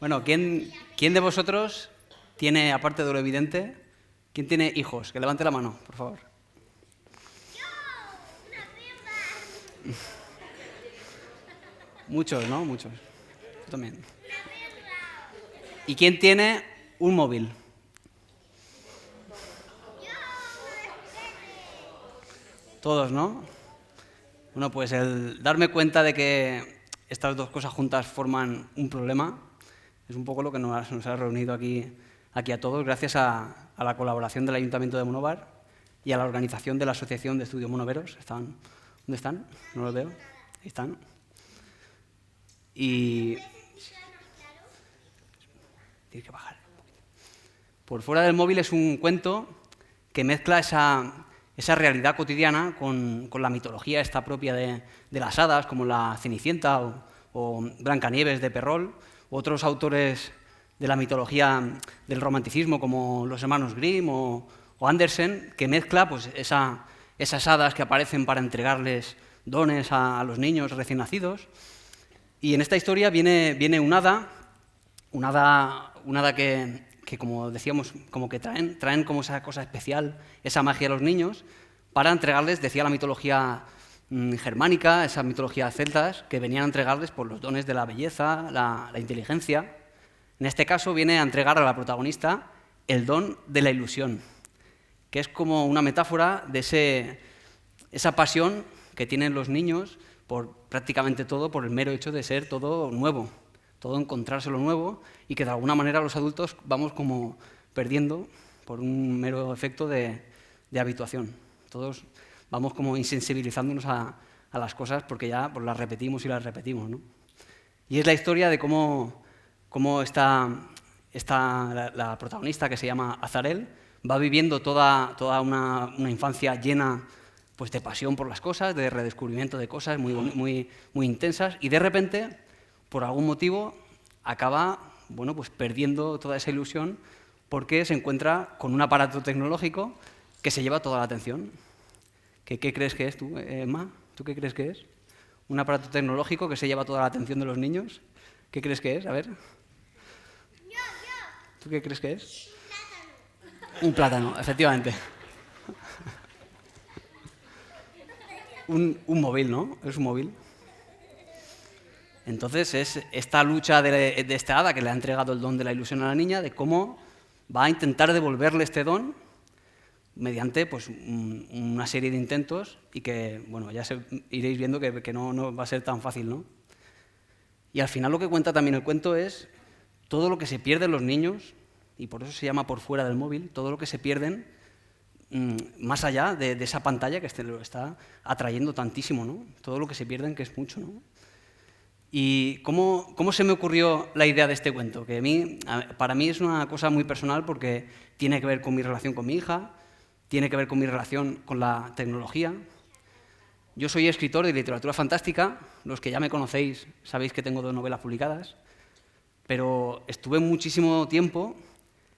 Bueno, ¿quién de vosotros tiene, aparte de lo evidente, quién tiene hijos? Que levante la mano, por favor. Muchos, ¿no? Muchos. Yo también. ¿Y quién tiene un móvil? Todos, ¿no? Bueno, pues el darme cuenta de que estas dos cosas juntas forman un problema es un poco lo que nos ha reunido aquí a todos, gracias a la colaboración del Ayuntamiento de Monóvar y a la organización de la Asociación de Estudios Monoveros. ¿Dónde están? No los veo. Ahí están. Y... Tienes que bajar. Por fuera del móvil es un cuento que mezcla esa realidad cotidiana con la mitología esta propia de las hadas, como la Cenicienta o Blancanieves de Perrol, u otros autores de la mitología del romanticismo, como los hermanos Grimm o Andersen, que mezcla pues, esas hadas que aparecen para entregarles dones a los niños recién nacidos. Y en esta historia viene un hada que, como decíamos, como que traen como esa cosa especial, esa magia a los niños, para entregarles, decía la mitología germánica, esa mitología celtas, que venían a entregarles por los dones de la belleza, la inteligencia. En este caso viene a entregar a la protagonista el don de la ilusión, que es como una metáfora de esa pasión que tienen los niños por prácticamente todo, por el mero hecho de ser todo nuevo, todo encontrarse lo nuevo, y que de alguna manera los adultos vamos como perdiendo por un mero efecto de habituación. Todos vamos como insensibilizándonos a las cosas porque ya pues, las repetimos y las repetimos, ¿no? Y es la historia de cómo la protagonista, que se llama Azarel, va viviendo toda una infancia llena pues, de pasión por las cosas, de redescubrimiento de cosas muy intensas, y de repente, por algún motivo, acaba pues, perdiendo toda esa ilusión porque se encuentra con un aparato tecnológico que se lleva toda la atención. ¿Qué crees que es tú, Emma? ¿Tú qué crees que es? ¿Un aparato tecnológico que se lleva toda la atención de los niños? ¿Qué crees que es? A ver. ¿Tú qué crees que es? Un plátano, efectivamente. Un móvil, ¿no? Es un móvil. Entonces es esta lucha de esta hada que le ha entregado el don de la ilusión a la niña, de cómo va a intentar devolverle este don mediante pues, una serie de intentos y que, bueno, ya iréis viendo que no va a ser tan fácil, ¿no? Y al final lo que cuenta también el cuento es todo lo que se pierden los niños, y por eso se llama por fuera del móvil, todo lo que se pierden más allá de esa pantalla que lo está atrayendo tantísimo, ¿no? Todo lo que se pierden, que es mucho, ¿no? ¿Y cómo se me ocurrió la idea de este cuento? Que para mí es una cosa muy personal porque tiene que ver con mi relación con mi hija, tiene que ver con mi relación con la tecnología. Yo soy escritor de literatura fantástica, los que ya me conocéis sabéis que tengo 2 novelas publicadas, pero estuve muchísimo tiempo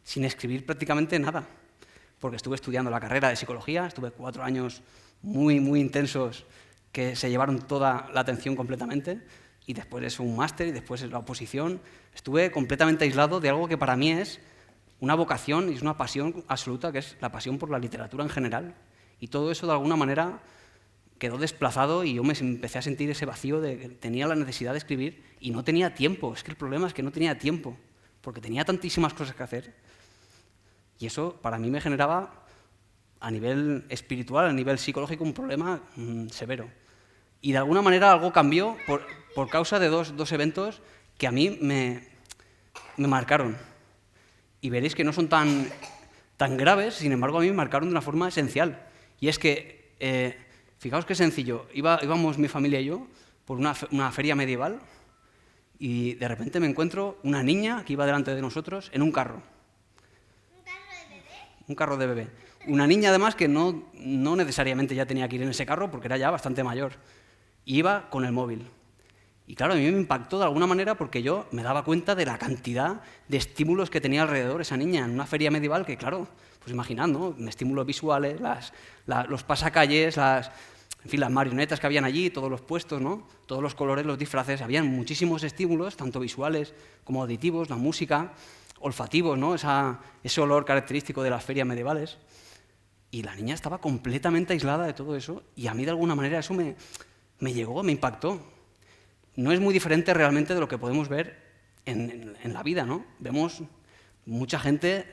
sin escribir prácticamente nada, porque estuve estudiando la carrera de psicología, estuve 4 años muy intensos que se llevaron toda la atención completamente, y después es un máster y después es la oposición. Estuve completamente aislado de algo que para mí es una vocación y es una pasión absoluta, que es la pasión por la literatura en general. Y todo eso, de alguna manera, quedó desplazado y yo me empecé a sentir ese vacío de que tenía la necesidad de escribir y no tenía tiempo. Es que el problema es que no tenía tiempo, porque tenía tantísimas cosas que hacer. Y eso, para mí, me generaba, a nivel espiritual, a nivel psicológico, un problema severo. Y de alguna manera algo cambió por causa de dos eventos que a mí me marcaron. Y veréis que no son tan graves, sin embargo a mí me marcaron de una forma esencial. Y es que, fijaos qué sencillo, íbamos mi familia y yo por una feria medieval y de repente me encuentro una niña que iba delante de nosotros en un carro. ¿Un carro de bebé? Un carro de bebé. Una niña además que no necesariamente ya tenía que ir en ese carro porque era ya bastante mayor. Y iba con el móvil. Y claro, a mí me impactó de alguna manera porque yo me daba cuenta de la cantidad de estímulos que tenía alrededor esa niña en una feria medieval que, claro, pues imaginad, ¿no? Estímulos visuales, los pasacalles, en fin, las marionetas que habían allí, todos los puestos, ¿no? Todos los colores, los disfraces, habían muchísimos estímulos, tanto visuales como auditivos, la música, olfativos, ¿no? Ese olor característico de las ferias medievales. Y la niña estaba completamente aislada de todo eso y a mí de alguna manera eso me llegó, me impactó. No es muy diferente realmente de lo que podemos ver en la vida, ¿no? Vemos mucha gente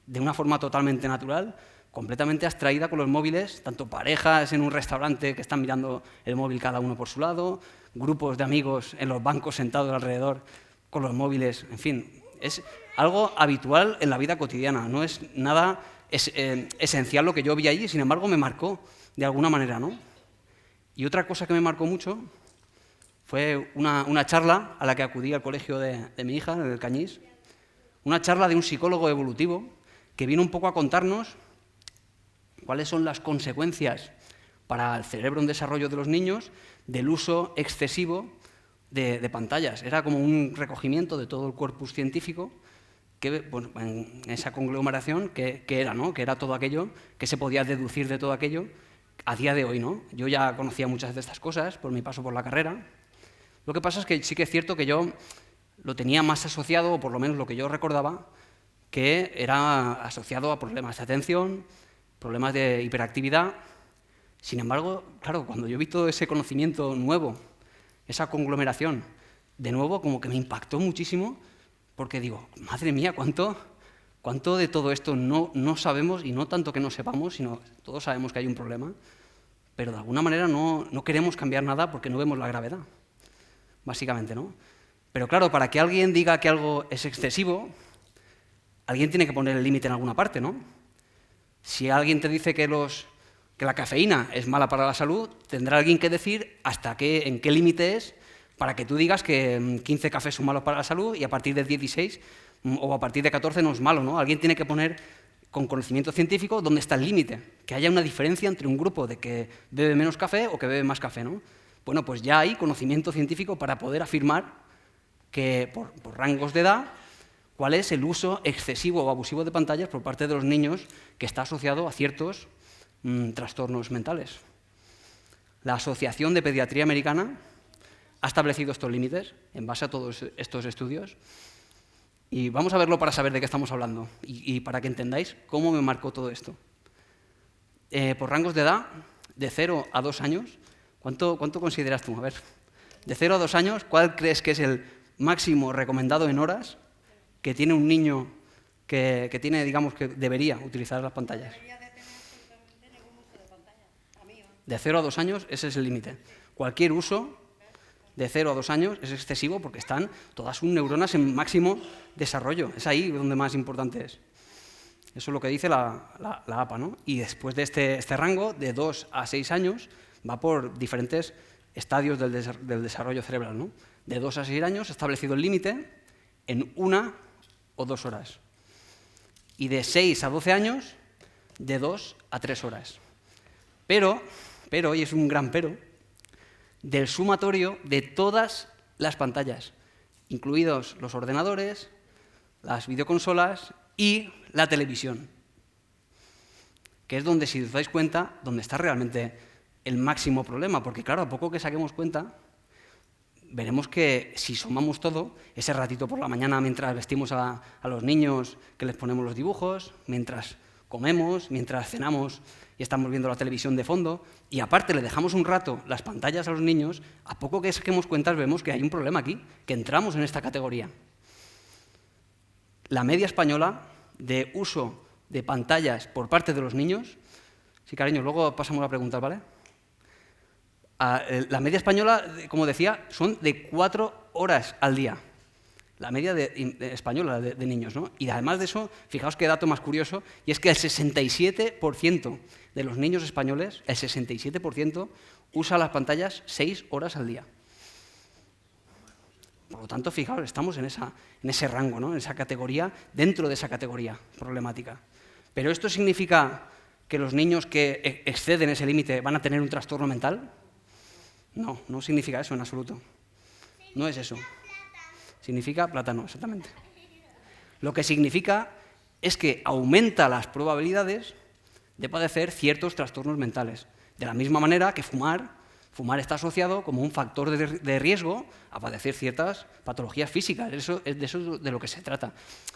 de una forma totalmente natural, completamente abstraída con los móviles, tanto parejas en un restaurante que están mirando el móvil cada uno por su lado, grupos de amigos en los bancos sentados alrededor con los móviles, en fin, es algo habitual en la vida cotidiana, no es nada esencial lo que yo vi allí, sin embargo me marcó de alguna manera, ¿no? Y otra cosa que me marcó mucho fue una charla a la que acudí al colegio de mi hija, en el Cañís, una charla de un psicólogo evolutivo que vino un poco a contarnos cuáles son las consecuencias para el cerebro en desarrollo de los niños del uso excesivo de pantallas. Era como un recogimiento de todo el corpus científico que, bueno, en esa conglomeración que era, ¿no? Que era todo aquello que se podía deducir de todo aquello a día de hoy, ¿no? Yo ya conocía muchas de estas cosas por mi paso por la carrera. Lo que pasa es que sí que es cierto que yo lo tenía más asociado, o por lo menos lo que yo recordaba, que era asociado a problemas de atención, problemas de hiperactividad. Sin embargo, claro, cuando yo vi todo ese conocimiento nuevo, esa conglomeración, de nuevo como que me impactó muchísimo, porque digo, madre mía, cuánto de todo esto no sabemos, y no tanto que no sepamos, sino todos sabemos que hay un problema, pero de alguna manera no queremos cambiar nada porque no vemos la gravedad, básicamente, ¿no? Pero claro, para que alguien diga que algo es excesivo, alguien tiene que poner el límite en alguna parte, ¿no? Si alguien te dice que la cafeína es mala para la salud, tendrá alguien que decir en qué límite es para que tú digas que 15 cafés son malos para la salud y a partir de 16 o a partir de 14 no es malo, ¿no? Alguien tiene que poner con conocimiento científico dónde está el límite, que haya una diferencia entre un grupo de que bebe menos café o que bebe más café, ¿no? Bueno, pues ya hay conocimiento científico para poder afirmar que por rangos de edad cuál es el uso excesivo o abusivo de pantallas por parte de los niños que está asociado a ciertos trastornos mentales. La Asociación de Pediatría Americana ha establecido estos límites en base a todos estos estudios y vamos a verlo para saber de qué estamos hablando y para que entendáis cómo me marcó todo esto. Por rangos de edad, de 0 a 2 años, ¿cuánto consideras tú? A ver, de 0 a 2 años, ¿cuál crees que es el máximo recomendado en horas que tiene un niño que tiene, digamos, que debería utilizar las pantallas? Debería de tener ningún uso de pantalla. A mí, De 0 a 2 años, ese es el límite. Cualquier uso de 0 a 2 años es excesivo porque están todas sus neuronas en máximo desarrollo. Es ahí donde más importante es. Eso es lo que dice la APA, ¿no? Y después de este rango, de 2 a 6 años, va por diferentes estadios del desarrollo cerebral, ¿no? De 2 a 6 años, establecido el límite en 1 o 2 horas. Y de 6 a 12 años, de 2 a 3 horas. Pero, y es un gran pero, del sumatorio de todas las pantallas, incluidos los ordenadores, las videoconsolas y la televisión, que es donde, si os dais cuenta, donde está realmente el máximo problema, porque claro, a poco que saquemos cuenta, veremos que si sumamos todo, ese ratito por la mañana mientras vestimos a los niños, que les ponemos los dibujos, mientras comemos, mientras cenamos y estamos viendo la televisión de fondo, y aparte le dejamos un rato las pantallas a los niños, a poco que saquemos cuentas vemos que hay un problema aquí, que entramos en esta categoría. La media española de uso de pantallas por parte de los niños, sí, cariño, luego pasamos a preguntar, ¿vale? La media española, como decía, son de 4 horas al día. La media española de niños, ¿no? Y además de eso, fijaos qué dato más curioso, y es que el 67% de los niños españoles, el 67%, usa las pantallas 6 horas al día. Por lo tanto, fijaos, estamos en ese rango, ¿no? En esa categoría, dentro de esa categoría problemática. Pero ¿esto significa que los niños que exceden ese límite van a tener un trastorno mental? No, no significa eso en absoluto. No es eso. Significa plátano, exactamente. Lo que significa es que aumenta las probabilidades de padecer ciertos trastornos mentales. De la misma manera que fumar está asociado como un factor de riesgo a padecer ciertas patologías físicas. Eso es de eso de lo que se trata.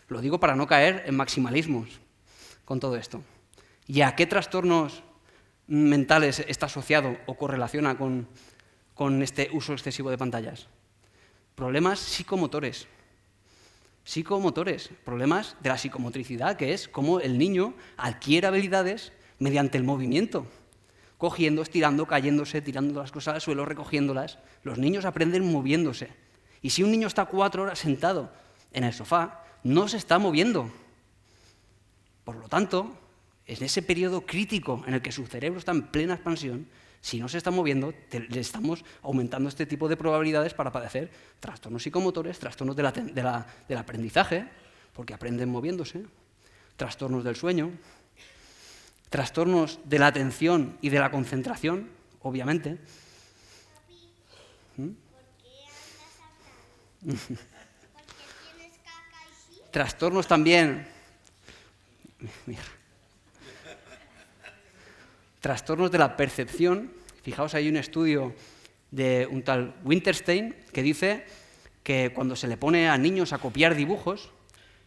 Lo digo para no caer en maximalismos con todo esto. ¿Y a qué trastornos mentales está asociado o correlaciona con este uso excesivo de pantallas? Problemas psicomotores. Problemas de la psicomotricidad, que es cómo el niño adquiere habilidades mediante el movimiento, cogiendo, estirando, cayéndose, tirando las cosas al suelo, recogiéndolas. Los niños aprenden moviéndose. Y si un niño está 4 horas sentado en el sofá, no se está moviendo. Por lo tanto, en ese periodo crítico en el que su cerebro está en plena expansión, si no se está moviendo, le estamos aumentando este tipo de probabilidades para padecer trastornos psicomotores, trastornos del aprendizaje, porque aprenden moviéndose, trastornos del sueño, trastornos de la atención y de la concentración, obviamente. ¿Por qué andas hablando? ¿Porque tienes caca y sí? Trastornos también. Mira. Trastornos de la percepción. Fijaos, hay un estudio de un tal Winterstein que dice que cuando se le pone a niños a copiar dibujos,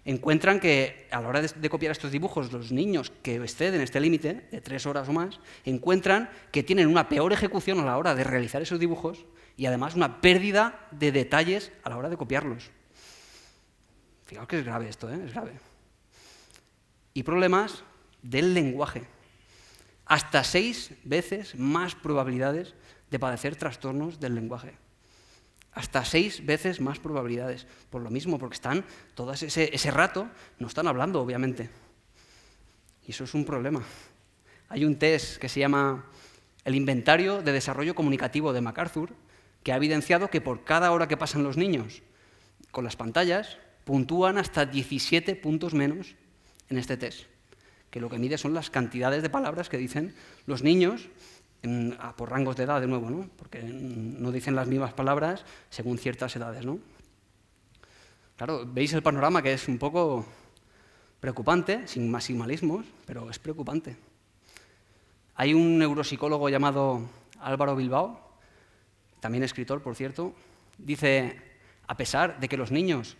encuentran que a la hora de copiar estos dibujos, los niños que exceden este límite, de 3 horas o más, encuentran que tienen una peor ejecución a la hora de realizar esos dibujos y además una pérdida de detalles a la hora de copiarlos. Fijaos que es grave esto, es grave. Y problemas del lenguaje. Hasta 6 veces más probabilidades de padecer trastornos del lenguaje. Hasta 6 veces más probabilidades. Por lo mismo, porque están todo ese rato, no están hablando, obviamente. Y eso es un problema. Hay un test que se llama el Inventario de Desarrollo Comunicativo de MacArthur, que ha evidenciado que por cada hora que pasan los niños con las pantallas, puntúan hasta 17 puntos menos en este test, que lo que mide son las cantidades de palabras que dicen los niños por rangos de edad, de nuevo, ¿no? Porque no dicen las mismas palabras según ciertas edades, ¿no? Claro, veis el panorama, que es un poco preocupante, sin maximalismos, pero es preocupante. Hay un neuropsicólogo llamado Álvaro Bilbao, también escritor, por cierto, dice, a pesar de que los niños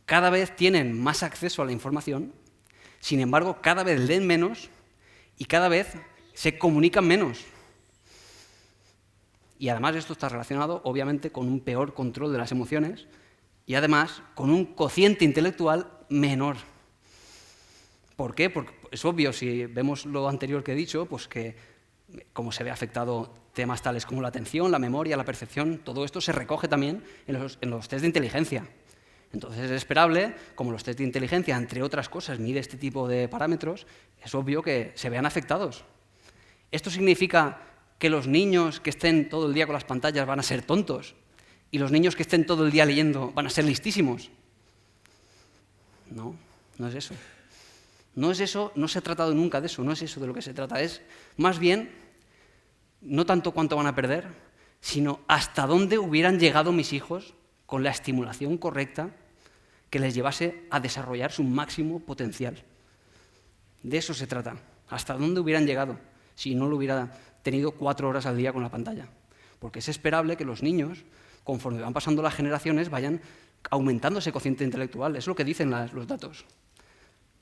cada vez tienen más acceso a la información, sin embargo, cada vez leen menos y cada vez se comunican menos. Y además esto está relacionado, obviamente, con un peor control de las emociones y además con un cociente intelectual menor. ¿Por qué? Porque es obvio, si vemos lo anterior que he dicho, pues que como se ve afectado temas tales como la atención, la memoria, la percepción, todo esto se recoge también en los test de inteligencia. Entonces es esperable, como los test de inteligencia, entre otras cosas, mide este tipo de parámetros, es obvio que se vean afectados. ¿Esto significa que los niños que estén todo el día con las pantallas van a ser tontos y los niños que estén todo el día leyendo van a ser listísimos? No, no es eso. No es eso, no se ha tratado nunca de eso, no es eso de lo que se trata. Es más bien, no tanto cuánto van a perder, sino hasta dónde hubieran llegado mis hijos con la estimulación correcta que les llevase a desarrollar su máximo potencial. De eso se trata. Hasta dónde hubieran llegado si no lo hubiera tenido 4 horas al día con la pantalla. Porque es esperable que los niños, conforme van pasando las generaciones, vayan aumentando ese cociente intelectual. Es lo que dicen los datos.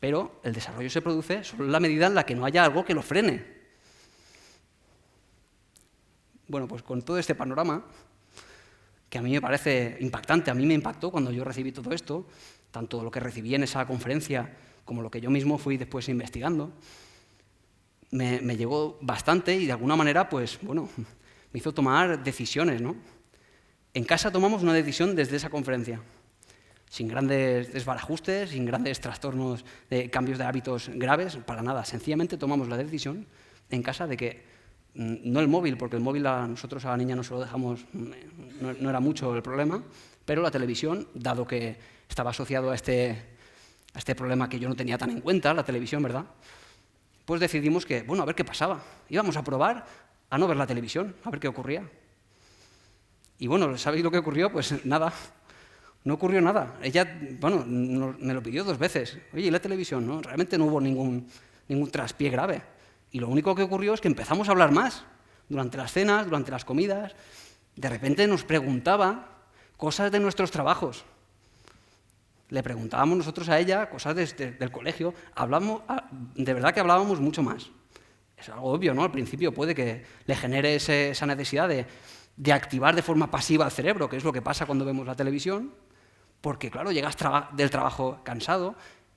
Pero el desarrollo se produce solo en la medida en la que no haya algo que lo frene. Bueno, pues con todo este panorama, que a mí me parece impactante, a mí me impactó cuando yo recibí todo esto, tanto lo que recibí en esa conferencia como lo que yo mismo fui después investigando, me llegó bastante y de alguna manera, pues, bueno, me hizo tomar decisiones, ¿no? En casa tomamos una decisión desde esa conferencia, sin grandes desbarajustes, sin grandes trastornos de cambios de hábitos graves, para nada. Sencillamente tomamos la decisión en casa de que, no el móvil, porque el móvil nosotros a la niña no se lo dejamos, no era mucho el problema, pero la televisión, dado que estaba asociado a este problema que yo no tenía tan en cuenta, la televisión, ¿verdad?, pues decidimos que, bueno, a ver qué pasaba. Íbamos a probar a no ver la televisión, a ver qué ocurría. Y bueno, ¿sabéis lo que ocurrió? Pues nada, no ocurrió nada. Ella, bueno, me lo pidió 2 veces. Oye, ¿y la televisión? ¿No? Realmente no hubo ningún traspié grave. Y lo único que ocurrió es que empezamos a hablar más, durante las cenas, durante las comidas. De repente nos preguntaba cosas de nuestros trabajos. Le preguntábamos nosotros a ella cosas del colegio. De verdad que hablábamos mucho más. Es algo obvio, ¿no? Al principio puede que le genere esa necesidad de activar de forma pasiva el cerebro, que es lo que pasa cuando vemos la televisión, porque, claro, llegas del trabajo cansado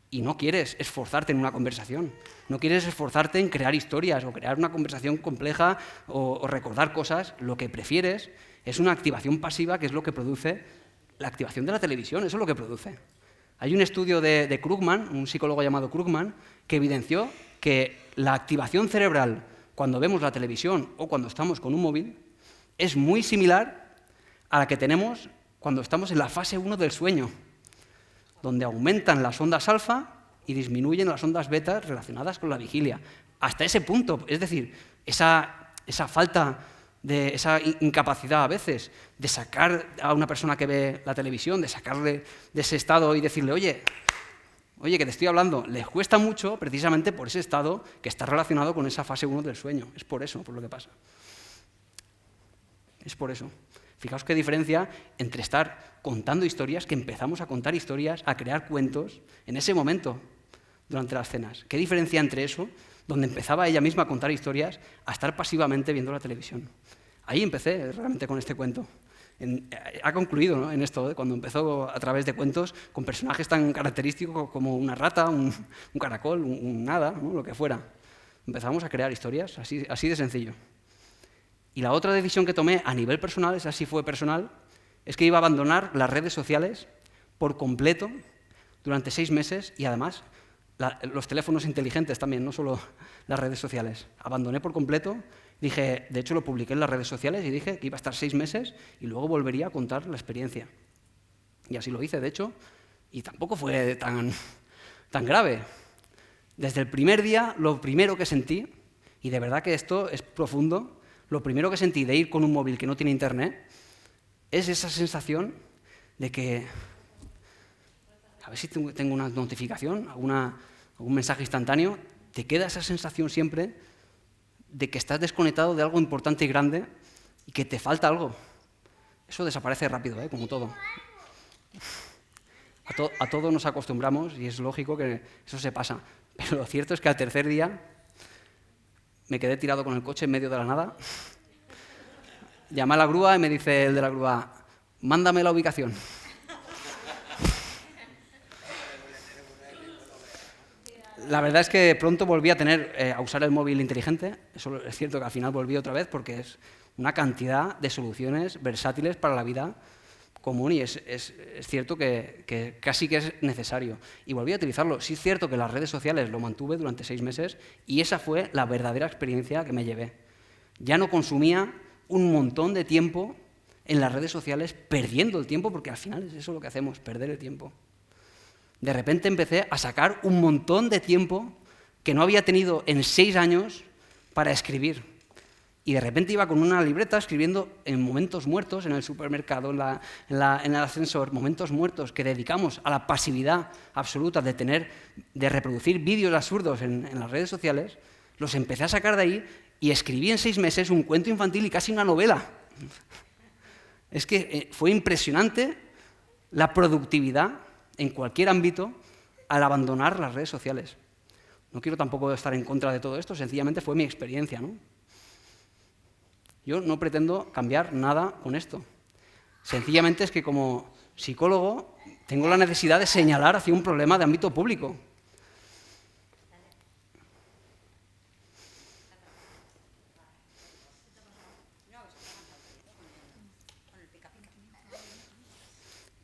y no quieres esforzarte en una conversación. No quieres esforzarte en crear historias o crear una conversación compleja o recordar cosas. Lo que prefieres es una activación pasiva, que es lo que produce la activación de la televisión. Eso es lo que produce. Hay un estudio de Krugman, un psicólogo llamado Krugman, que evidenció que la activación cerebral cuando vemos la televisión o cuando estamos con un móvil es muy similar a la que tenemos cuando estamos en la fase 1 del sueño, donde aumentan las ondas alfa y disminuyen las ondas beta relacionadas con la vigilia. Hasta ese punto, es decir, esa falta de esa incapacidad a veces de sacar a una persona que ve la televisión, de sacarle de ese estado y decirle, oye, que te estoy hablando, les cuesta mucho precisamente por ese estado que está relacionado con esa fase 1 del sueño. Es por eso, por lo que pasa. Es por eso. Fijaos qué diferencia entre estar contando historias, que empezamos a contar historias, a crear cuentos, en ese momento, durante las cenas. ¿Qué diferencia entre eso, donde empezaba ella misma a contar historias, a estar pasivamente viendo la televisión? Ahí empecé realmente con este cuento. Ha concluido, ¿no?, en esto, cuando empezó a través de cuentos con personajes tan característicos como una rata, un caracol, un hada, ¿no?, lo que fuera. Empezamos a crear historias, así de sencillo. Y la otra decisión que tomé a nivel personal, esa sí fue personal, es que iba a abandonar las redes sociales por completo durante 6 meses y además los teléfonos inteligentes también, no solo las redes sociales. Abandoné por completo, dije, de hecho lo publiqué en las redes sociales y dije que iba a estar 6 meses y luego volvería a contar la experiencia. Y así lo hice, de hecho, y tampoco fue tan grave. Desde el primer día, lo primero que sentí, y de verdad que esto es profundo, lo primero que sentí de ir con un móvil que no tiene internet es esa sensación de que, a ver si tengo una notificación, algún mensaje instantáneo, te queda esa sensación siempre de que estás desconectado de algo importante y grande y que te falta algo. Eso desaparece rápido, como todo. A todo nos acostumbramos y es lógico que eso se pasa. Pero lo cierto es que al tercer día me quedé tirado con el coche en medio de la nada. Llamé a la grúa y me dice el de la grúa, mándame la ubicación. La verdad es que pronto volví a usar el móvil inteligente. Eso es cierto que al final volví otra vez porque es una cantidad de soluciones versátiles para la vida común y es cierto que casi que es necesario. Y volví a utilizarlo. Sí es cierto que las redes sociales lo mantuve durante 6 meses y esa fue la verdadera experiencia que me llevé. Ya no consumía un montón de tiempo en las redes sociales perdiendo el tiempo, porque al final es eso lo que hacemos, perder el tiempo. De repente empecé a sacar un montón de tiempo que no había tenido en 6 años para escribir. Y de repente iba con una libreta escribiendo en momentos muertos, en el supermercado, en el ascensor, momentos muertos que dedicamos a la pasividad absoluta de reproducir vídeos absurdos en las redes sociales, los empecé a sacar de ahí y escribí en 6 meses un cuento infantil y casi una novela. Es que fue impresionante la productividad en cualquier ámbito al abandonar las redes sociales. No quiero tampoco estar en contra de todo esto, sencillamente fue mi experiencia, ¿no? Yo no pretendo cambiar nada con esto. Sencillamente es que como psicólogo tengo la necesidad de señalar hacia un problema de ámbito público.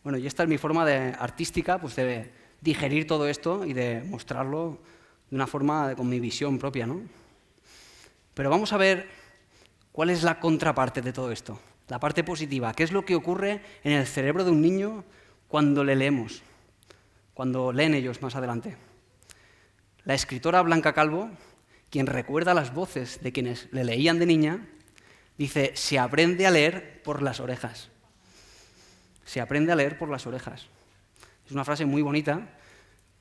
Bueno, y esta es mi forma artística pues, de digerir todo esto y de mostrarlo de una forma con mi visión propia, ¿no? Pero vamos a ver cuál es la contraparte de todo esto, la parte positiva. ¿Qué es lo que ocurre en el cerebro de un niño cuando le leemos, cuando leen ellos más adelante? La escritora Blanca Calvo, quien recuerda las voces de quienes le leían de niña, dice, se aprende a leer por las orejas. Se aprende a leer por las orejas. Es una frase muy bonita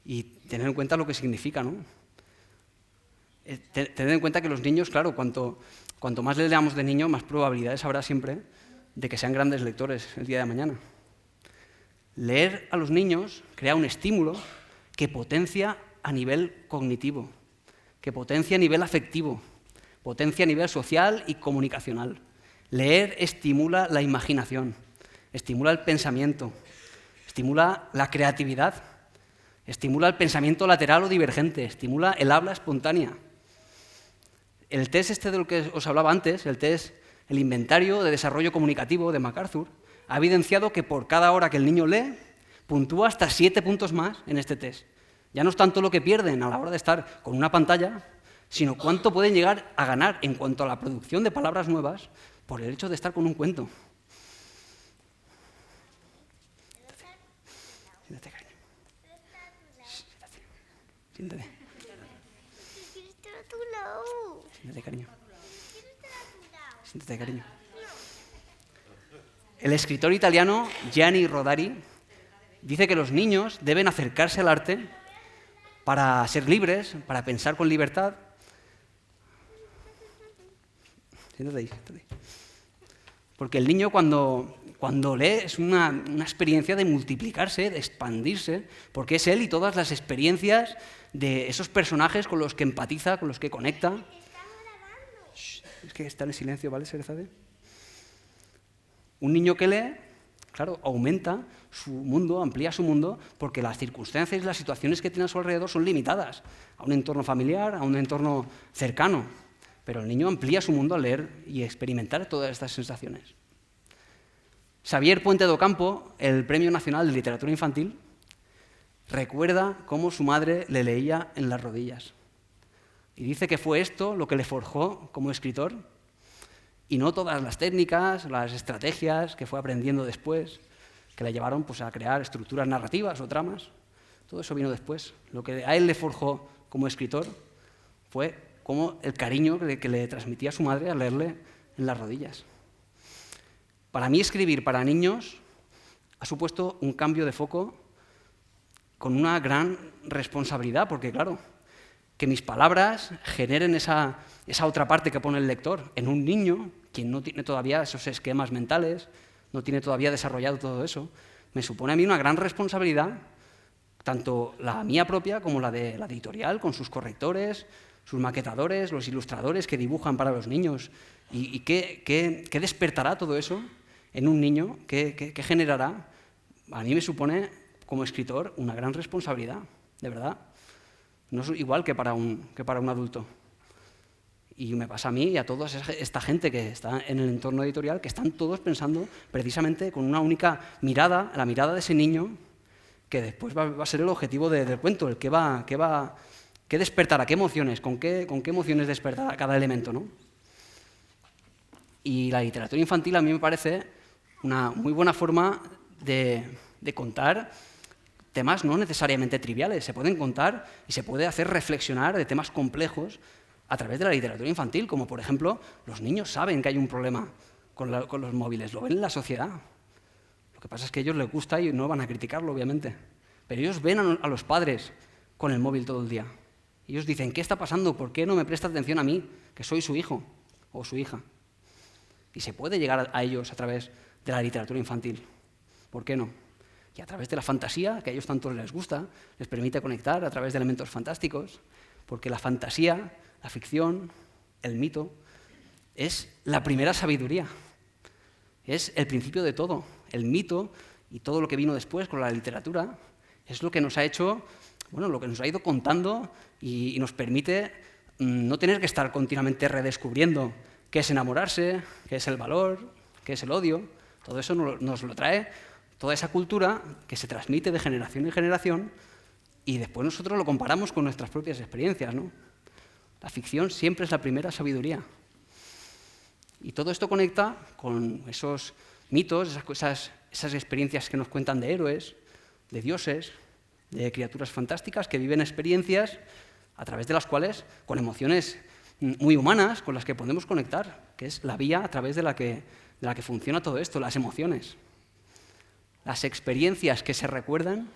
y tener en cuenta lo que significa, ¿no? Tened en cuenta que los niños, claro, cuanto más les leamos de niño, más probabilidades habrá siempre de que sean grandes lectores el día de mañana. Leer a los niños crea un estímulo que potencia a nivel cognitivo, que potencia a nivel afectivo, potencia a nivel social y comunicacional. Leer estimula la imaginación, estimula el pensamiento, estimula la creatividad, estimula el pensamiento lateral o divergente, estimula el habla espontánea. El test este del que os hablaba antes, el inventario de desarrollo comunicativo de MacArthur, ha evidenciado que por cada hora que el niño lee, puntúa hasta 7 puntos más en este test. Ya no es tanto lo que pierden a la hora de estar con una pantalla, sino cuánto pueden llegar a ganar en cuanto a la producción de palabras nuevas por el hecho de estar con un cuento. Siéntate, cariño. Siéntate. Quiero estar a tu lado. Siéntate, cariño. Quiero estar a tu lado. Siéntate, cariño. El escritor italiano Gianni Rodari dice que los niños deben acercarse al arte para ser libres, para pensar con libertad. Siéntate ahí, siéntate ahí. Porque el niño cuando lee es una experiencia de multiplicarse, de expandirse, porque es él y todas las experiencias de esos personajes con los que empatiza, con los que conecta. Shh, es que está en silencio, ¿vale, Serezade? Un niño que lee, claro, aumenta su mundo, amplía su mundo, porque las circunstancias y las situaciones que tiene a su alrededor son limitadas a un entorno familiar, a un entorno cercano. Pero el niño amplía su mundo al leer y experimentar todas estas sensaciones. Xavier Puente do Campo, el Premio Nacional de Literatura Infantil, recuerda cómo su madre le leía en las rodillas. Y dice que fue esto lo que le forjó como escritor, y no todas las técnicas, las estrategias que fue aprendiendo después, que le llevaron pues, a crear estructuras narrativas o tramas. Todo eso vino después. Lo que a él le forjó como escritor fue como el cariño que le transmitía su madre al leerle en las rodillas. Para mí, escribir para niños ha supuesto un cambio de foco con una gran responsabilidad, porque claro, que mis palabras generen esa otra parte que pone el lector en un niño, quien no tiene todavía esos esquemas mentales, no tiene todavía desarrollado todo eso, me supone a mí una gran responsabilidad, tanto la mía propia como la de la editorial, con sus correctores, sus maquetadores, los ilustradores que dibujan para los niños. ¿Y qué despertará todo eso en un niño? ¿Qué generará? A mí me supone, como escritor, una gran responsabilidad, de verdad. No es igual que para un adulto. Y me pasa a mí y a toda esta gente que está en el entorno editorial, que están todos pensando precisamente con una única mirada, la mirada de ese niño, que después va a ser el objetivo del cuento, el ¿qué despertará? ¿Qué emociones? ¿Con qué emociones despertará cada elemento, ¿no? Y la literatura infantil a mí me parece una muy buena forma de contar temas no necesariamente triviales. Se pueden contar y se puede hacer reflexionar de temas complejos a través de la literatura infantil, como por ejemplo, los niños saben que hay un problema con los móviles, lo ven en la sociedad. Lo que pasa es que a ellos les gusta y no van a criticarlo, obviamente. Pero ellos ven a los padres con el móvil todo el día. Ellos dicen, ¿qué está pasando? ¿Por qué no me presta atención a mí, que soy su hijo o su hija? Y se puede llegar a ellos a través de la literatura infantil. ¿Por qué no? Y a través de la fantasía, que a ellos tanto les gusta, les permite conectar a través de elementos fantásticos, porque la fantasía, la ficción, el mito, es la primera sabiduría. Es el principio de todo. El mito y todo lo que vino después con la literatura es lo que nos ha hecho, lo que nos ha ido contando y nos permite no tener que estar continuamente redescubriendo qué es enamorarse, qué es el valor, qué es el odio. Todo eso nos lo trae toda esa cultura que se transmite de generación en generación y después nosotros lo comparamos con nuestras propias experiencias, ¿no? La ficción siempre es la primera sabiduría. Y todo esto conecta con esos mitos, esas experiencias que nos cuentan de héroes, de dioses, de criaturas fantásticas que viven experiencias a través de las cuales, con emociones muy humanas, con las que podemos conectar, que es la vía a través de la que funciona todo esto, las emociones. Las experiencias que se recuerdan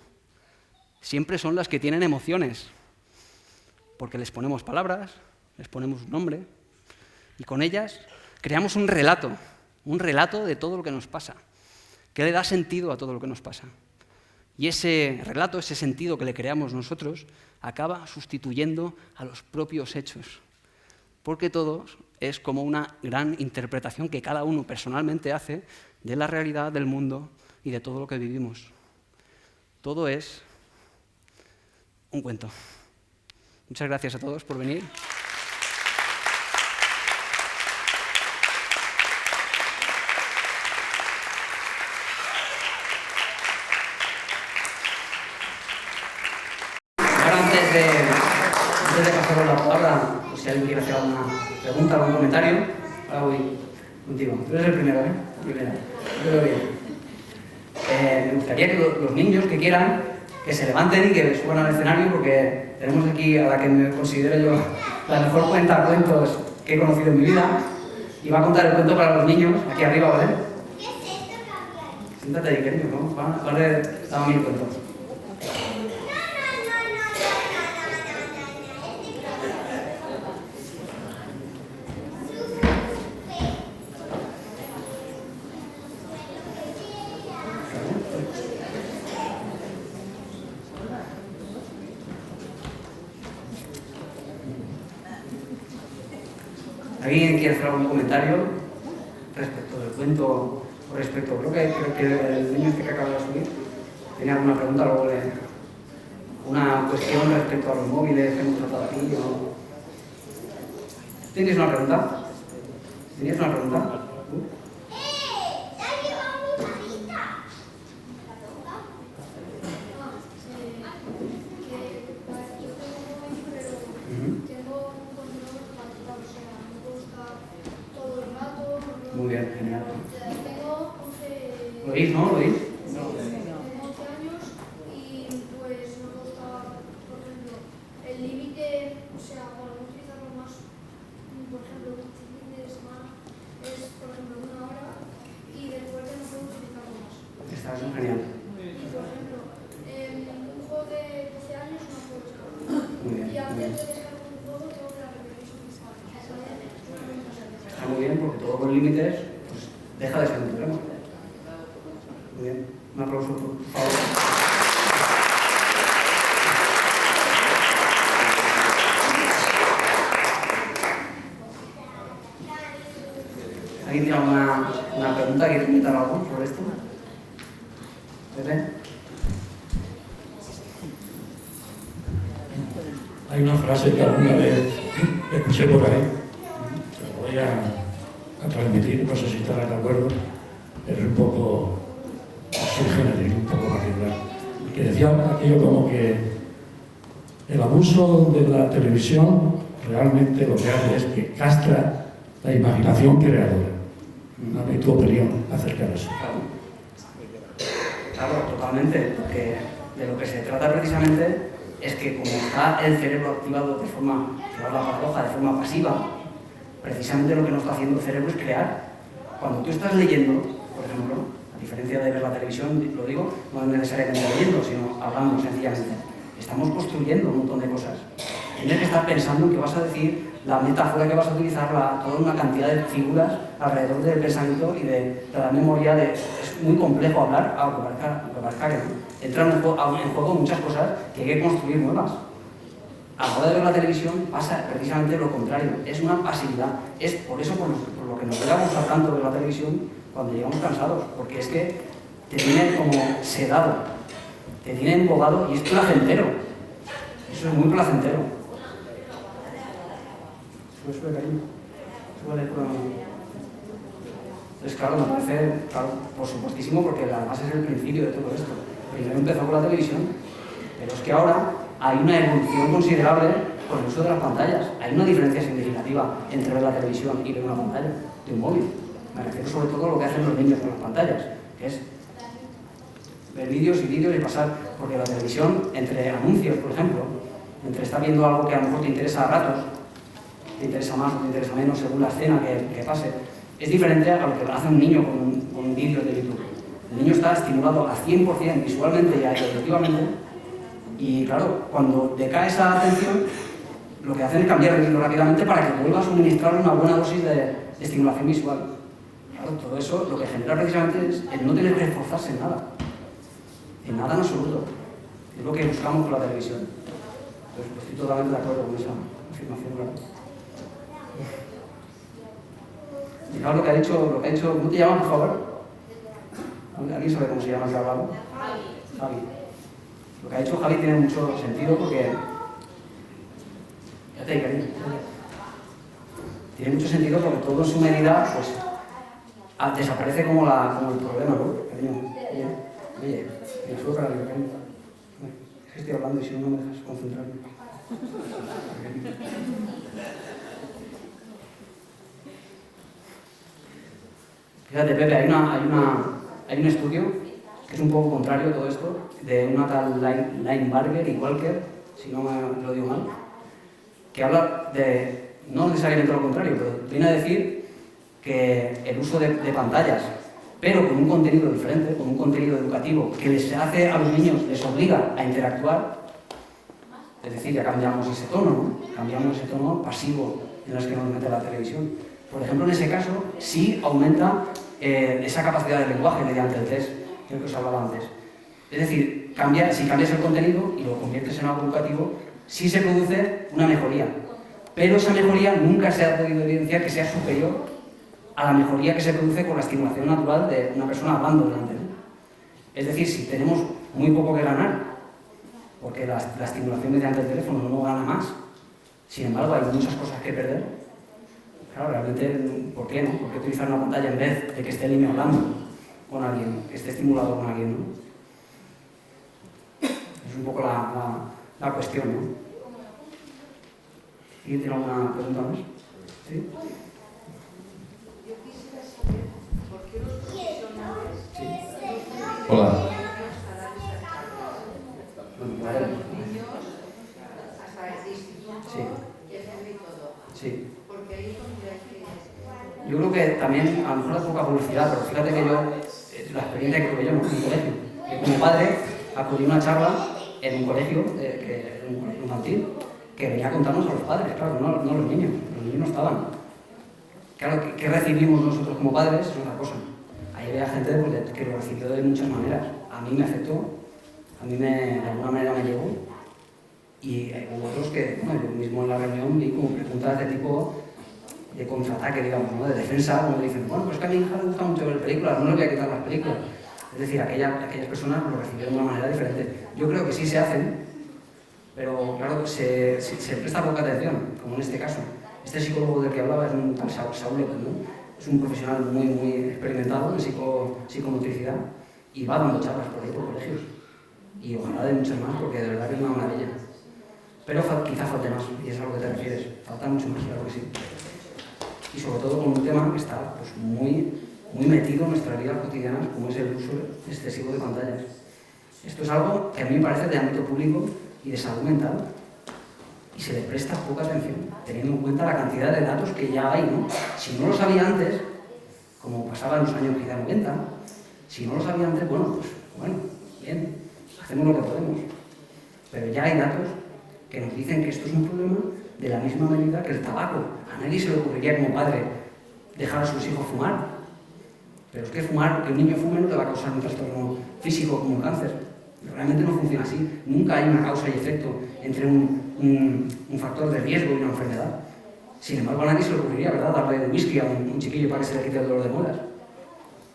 siempre son las que tienen emociones, porque les ponemos palabras, les ponemos un nombre y con ellas creamos un relato de todo lo que nos pasa, que le da sentido a todo lo que nos pasa. Y ese relato, ese sentido que le creamos nosotros, acaba sustituyendo a los propios hechos, porque todo es como una gran interpretación que cada uno personalmente hace de la realidad, del mundo y de todo lo que vivimos. Todo es un cuento. Muchas gracias a todos por venir. Antes de pasar la palabra, pues si alguien quiere hacer alguna pregunta, algún comentario, ahora voy contigo. Tú eres el primero, ¿eh? El primero. Yo lo veo bien. Me gustaría que los niños que quieran, que se levanten y que suban al escenario, porque tenemos aquí a la que me considero yo la mejor cuentacuentos que he conocido en mi vida, y va a contar el cuento para los niños, aquí arriba, ¿vale? ¿Qué es esto, Gabriel? Siéntate ahí, querido, ¿no? Vale, dame mi cuento. ¿Alguien quiere hacer algún comentario respecto del cuento o respecto? Creo que el niño que acaba de subir tenía alguna pregunta, luego una cuestión respecto a los móviles que hemos tratado aquí. ¿Tienes una pregunta? ¿Tenías una pregunta? ¡Ya llegó mi mamita! Muy bien, genial. Tengo ¿Lo oís, no? ¿Lo oís? tengo 11 años y pues me gusta, por ejemplo, el límite, o sea, para no utilizarlo más, por ejemplo, el límite es por ejemplo, 1 hora y después ya no puedo utilizarlo más. Está bien, genial. Y por ejemplo, un juego de 12 años no puedo descargar. Muy bien, Y muy antes bien. de descargar un juego tengo que darle permiso a mis padres. Está muy bien porque todo con límites pues, deja de ser un problema. Muy bien. Un aplauso, por favor. ¿Alguien tiene una pregunta? ¿Quiere comentar algo sobre esto? ¿Pepe? Hay una frase que alguna vez escuché por ahí, que lo voy a transmitir, no sé si estarás de acuerdo, pero es un poco subgénero, un poco particular. Que decía aquello como que el abuso de la televisión realmente lo que hace es que castra la imaginación creadora. Dame tu opinión acerca de eso. Claro, totalmente, porque de lo que se trata precisamente es que como está el cerebro activado de forma, la paradoja, de forma pasiva, precisamente lo que nos está haciendo el cerebro es crear. Cuando tú estás leyendo, por ejemplo, a diferencia de ver la televisión, lo digo, no es necesariamente leyendo, sino hablando sencillamente. Estamos construyendo un montón de cosas. Tienes que estar pensando en qué vas a decir, la metáfora que vas a utilizar, toda una cantidad de figuras alrededor del pensamiento y de la memoria. Es muy complejo hablar, aunque parezca que no. Entran en juego muchas cosas que hay que construir nuevas. A la hora de ver la televisión pasa precisamente lo contrario, es una pasividad. Es por eso por lo que nos debe gustar tanto ver la televisión cuando llegamos cansados, porque es que te tiene como sedado, te tiene embobado y es placentero. Eso es muy placentero. Sube, cariño. Súbele por la mano. Entonces, claro, me parece, claro, por supuestísimo, porque además es el principio de todo esto. Primero empezó con la televisión, pero es que ahora hay una evolución considerable con el uso de las pantallas. Hay una diferencia significativa entre ver la televisión y ver una pantalla de un móvil. Me refiero sobre todo a lo que hacen los niños con las pantallas, que es ver vídeos y pasar, porque la televisión, entre anuncios, por ejemplo, entre estar viendo algo que a lo mejor te interesa a ratos, te interesa más o te interesa menos según la escena que pase, es diferente a lo que hace un niño con un vídeo de YouTube. El niño está estimulado al 100% visualmente y auditivamente, y claro, cuando decae esa atención, lo que hacen es cambiar el hilo rápidamente para que vuelva a suministrar una buena dosis de estimulación visual. Claro, todo eso lo que genera precisamente es el no tener que esforzarse en nada en absoluto. Es lo que buscamos con la televisión. Entonces, estoy totalmente de acuerdo con esa afirmación, claro. Fijaos lo que ha dicho, ¿cómo te llamas, por favor? ¿Alguien sabe cómo se llama el que ha hablado? Javi. Lo que ha dicho Javi tiene mucho sentido porque... Fíjate, cariño. Tiene mucho sentido porque todo en su medida, pues, desaparece como el problema, ¿no? Cariño, oye, me subo para el cariño. Es que estoy hablando y si no, no me dejas concentrarme. Fíjate, Pepe, hay un estudio que es un poco contrario a todo esto, de una tal Linebarger y Walker, si no me lo digo mal, que habla de, no necesariamente lo contrario, pero viene a decir que el uso de pantallas, pero con un contenido diferente, con un contenido educativo que les hace a los niños, les obliga a interactuar, es decir, ya cambiamos ese tono, ¿no? Cambiamos ese tono pasivo en el que nos mete la televisión. Por ejemplo, en ese caso, sí aumenta esa capacidad de lenguaje mediante el test, que os hablaba antes. Es decir, si cambias el contenido y lo conviertes en algo educativo, sí se produce una mejoría. Pero esa mejoría nunca se ha podido evidenciar que sea superior a la mejoría que se produce con la estimulación natural de una persona hablando delante, ¿no? Es decir, si tenemos muy poco que ganar, porque la estimulación mediante el teléfono no gana más, sin embargo hay muchas cosas que perder. Claro, realmente, ¿por qué no? ¿Por qué utilizar una pantalla en vez de que esté el niño hablando con alguien, que esté estimulado con alguien, ¿no? Es un poco la cuestión, ¿no? ¿Alguien tiene alguna pregunta más? ¿Sí? Yo quisiera saber por qué los profesionales Sí. Hola. para los niños hasta el instituto Sí. y el todo. Sí. Porque ahí donde hay que... Yo creo que también, a lo mejor es poca publicidad, pero fíjate que yo, la experiencia que tuve yo en un colegio, que como padre acudí a una charla en un colegio, un colegio infantil, que venía a contarnos a los padres, claro, no los niños no estaban. Claro, ¿qué recibimos nosotros como padres? Es otra cosa. Ahí había gente pues, que lo recibió de muchas maneras. A mí me afectó, de alguna manera me llegó, y hubo otros que, bueno, yo mismo en la reunión vi como preguntas de tipo de contraataque, digamos, ¿no? De defensa, como dicen, bueno, pues que a mi hija le gusta mucho ver películas, no le voy a quitar las películas. Es decir, aquellas personas lo recibieron de una manera diferente. Yo creo que sí se hacen, pero claro, se presta poca atención, como en este caso. Este psicólogo del que hablaba es un tal Saúl López, ¿no? Es un profesional muy, muy experimentado en psicomotricidad y va dando charlas por ahí por colegios. Y ojalá de muchas más, porque de verdad que es una maravilla. Pero quizá falte más, y es a lo que te refieres. Falta mucho más, claro que sí. Y sobre todo con un tema que está pues, muy metido en nuestra vida cotidiana, como es el uso excesivo de pantallas. Esto es algo que a mí me parece de ámbito público y de salud mental, y se le presta poca atención, teniendo en cuenta la cantidad de datos que ya hay, ¿no? Si no lo sabía antes, como pasaba en los años quizá 90, si no lo sabía antes, bueno, bien, hacemos lo que podemos. Pero ya hay datos que nos dicen que esto es un problema de la misma medida que el tabaco. A nadie se le ocurriría como padre dejar a sus hijos fumar. Pero es que fumar, que un niño fume no le va a causar un trastorno físico como un cáncer. Realmente no funciona así. Nunca hay una causa y efecto entre un factor de riesgo y una enfermedad. Sin embargo, a nadie se le ocurriría, ¿verdad?, darle whisky a un chiquillo para que se le quite el dolor de muelas.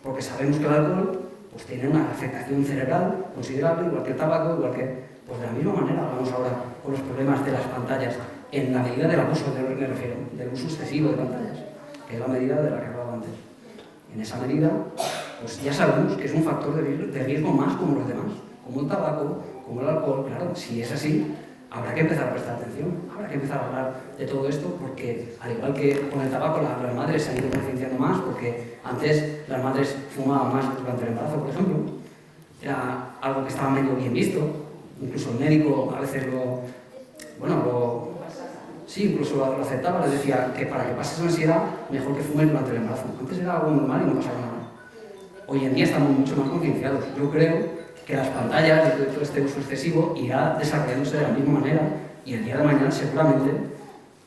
Porque sabemos que el alcohol pues, tiene una afectación cerebral considerable, igual que el tabaco, igual que... Pues de la misma manera hablamos ahora con los problemas de las pantallas, en la medida del abuso, me refiero, del uso excesivo de pantallas, que es la medida de la que hablaba antes. En esa medida, pues ya sabemos que es un factor de riesgo más como los demás, como el tabaco, como el alcohol. Claro, si es así, habrá que empezar a prestar atención, habrá que empezar a hablar de todo esto, porque al igual que con el tabaco, las madres se han ido concienciando más, porque antes las madres fumaban más durante el embarazo, por ejemplo, era algo que estaba medio bien visto. Incluso el médico a veces incluso lo aceptaba, les decía que para que pases ansiedad, mejor que fumes durante el embarazo. Antes era algo normal y no pasaba nada. Hoy en día estamos mucho más concienciados. Yo creo que las pantallas y todo este uso excesivo irá desarrollándose de la misma manera y el día de mañana seguramente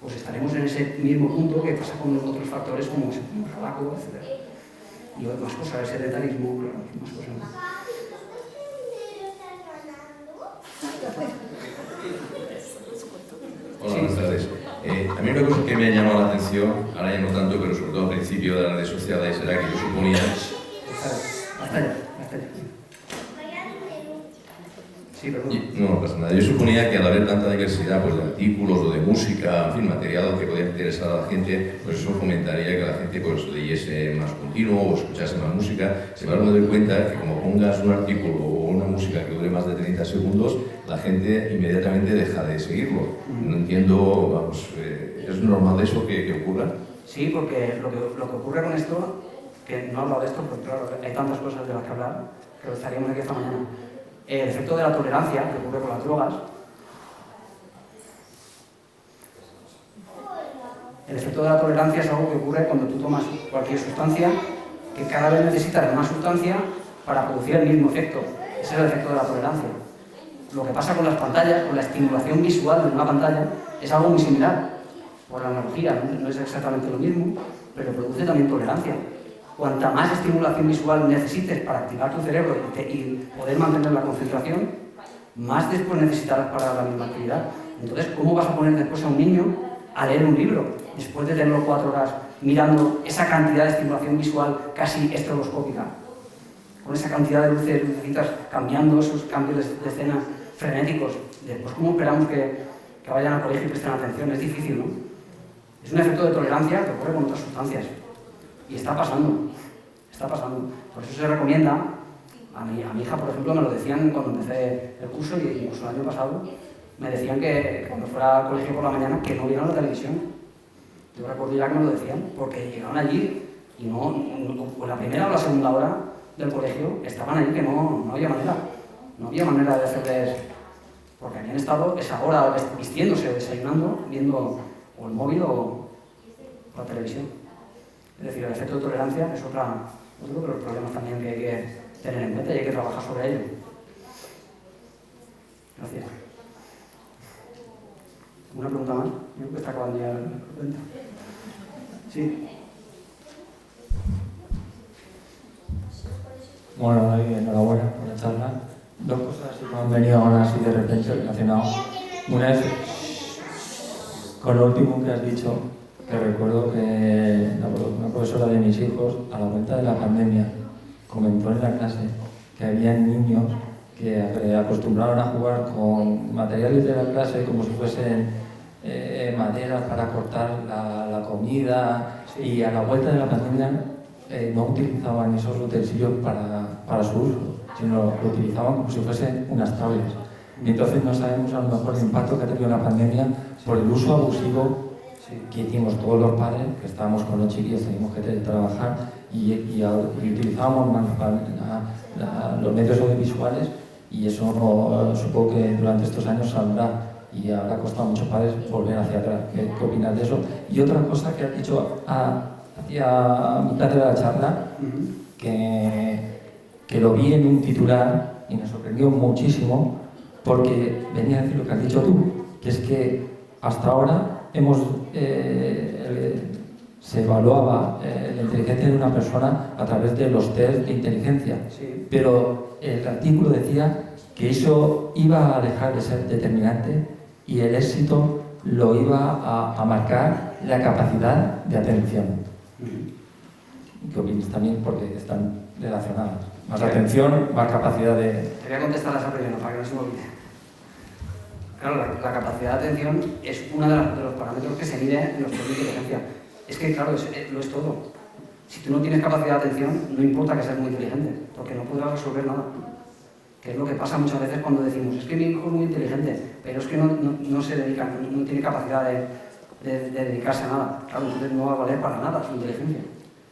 pues estaremos en ese mismo punto que pasa con otros factores como el tabaco, etc. Y más cosas, el sedentarismo, claro, más cosas. Hola, buenas tardes. A mí una cosa que me ha llamado la atención, ahora ya no tanto, pero sobre todo al principio de las redes sociales, era que yo suponía... Hasta allá. Sí, perdón. No pasa nada. Yo suponía que al haber tanta diversidad pues, de artículos o de música, en fin, material que podía interesar a la gente, pues eso fomentaría que la gente pues, leyese más continuo o escuchase más música. Sin embargo, me doy cuenta que como pongas un artículo o una música que dure más de 30 segundos, la gente inmediatamente deja de seguirlo. No entiendo, vamos, ¿es normal eso que ocurra? Sí, porque lo que ocurre con esto, que no he hablado de esto, porque claro, hay tantas cosas de las que hablar, que estaríamos aquí esta mañana. El efecto de la tolerancia, que ocurre con las drogas. El efecto de la tolerancia es algo que ocurre cuando tú tomas cualquier sustancia, que cada vez necesitas más sustancia para producir el mismo efecto. Ese es el efecto de la tolerancia. Lo que pasa con las pantallas, con la estimulación visual de una pantalla, es algo muy similar. Por analogía, no es exactamente lo mismo, pero produce también tolerancia. Cuanta más estimulación visual necesites para activar tu cerebro y poder mantener la concentración, más después necesitarás para la misma actividad. Entonces, ¿cómo vas a poner después a un niño a leer un libro después de tenerlo 4 horas mirando esa cantidad de estimulación visual casi estroboscópica? Con esa cantidad de luces, lucecitas cambiando, esos cambios de escena frenéticos. Después, ¿cómo esperamos que vayan al colegio y presten atención? Es difícil, ¿no? Es un efecto de tolerancia que ocurre con otras sustancias. Y está pasando. Por eso se recomienda, a mi hija, por ejemplo, me lo decían cuando empecé el curso y incluso el año pasado, me decían que cuando fuera al colegio por la mañana que no vieran la televisión. Yo recuerdo ya que me lo decían, porque llegaban allí y o la primera o la segunda hora del colegio estaban ahí que no había manera. No había manera de hacerles... Porque habían estado esa hora vistiéndose o desayunando, viendo o el móvil o la televisión. Es decir, el efecto de tolerancia es otro de los problemas también que hay que tener en cuenta y hay que trabajar sobre ello. Gracias. ¿Una pregunta más? Yo creo que está acabando ya el evento. Sí. Bueno, enhorabuena por la charla. 2 cosas que me han venido ahora así de repente relacionadas. Una es con lo último que has dicho, que recuerdo que una profesora de mis hijos, a la vuelta de la pandemia, comentó en la clase que había niños que acostumbraron a jugar con materiales de la clase como si fuesen maderas para cortar la comida, y a la vuelta de la pandemia no utilizaban esos utensilios para su uso, sino lo utilizaban como si fuesen unas tablets. Y entonces no sabemos a lo mejor el impacto que ha tenido la pandemia por el uso abusivo que hicimos todos los padres, que estábamos con los chiquillos, teníamos que trabajar y utilizábamos más los medios audiovisuales, y eso supongo que durante estos años saldrá y habrá costado a muchos padres volver hacia atrás. ¿Qué opinas de eso? Y otra cosa que has dicho hacia mitad de la charla, que lo vi en un titular y me sorprendió muchísimo, porque venía a decir lo que has dicho tú, que es que hasta ahora se evaluaba la inteligencia de una persona a través de los test de inteligencia, Sí. pero el artículo decía que eso iba a dejar de ser determinante y el éxito lo iba a marcar la capacidad de atención. ¿Qué opinas también? Porque están relacionadas. Más atención, más capacidad de... Te voy a contestar a esa primera para que no se me olvide. Claro, la capacidad de atención es uno de los parámetros que se mide en los test de inteligencia. Es que, claro, lo es todo. Si tú no tienes capacidad de atención, no importa que seas muy inteligente, porque no podrás resolver nada. Que es lo que pasa muchas veces cuando decimos, es que mi hijo es muy inteligente, pero es que no se dedica, no tiene capacidad de dedicarse a nada. Claro, entonces no va a valer para nada su inteligencia,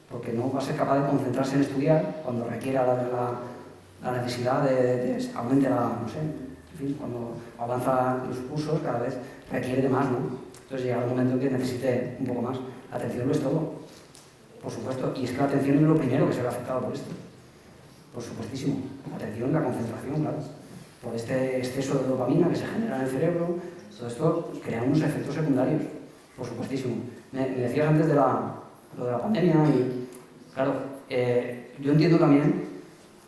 porque no va a ser capaz de concentrarse en estudiar cuando requiera la necesidad de aumente no sé, en fin, cuando avanza los cursos cada vez requiere de más, ¿no? Entonces llega un momento en que necesite un poco más. La atención lo es todo, por supuesto, y es que la atención es lo primero que se ve afectado por esto. Por supuestísimo. La atención, la concentración, claro. Por este exceso de dopamina que se genera en el cerebro, todo esto crea unos efectos secundarios. por supuestísimo. Me decías antes de lo de la pandemia y, claro, yo entiendo también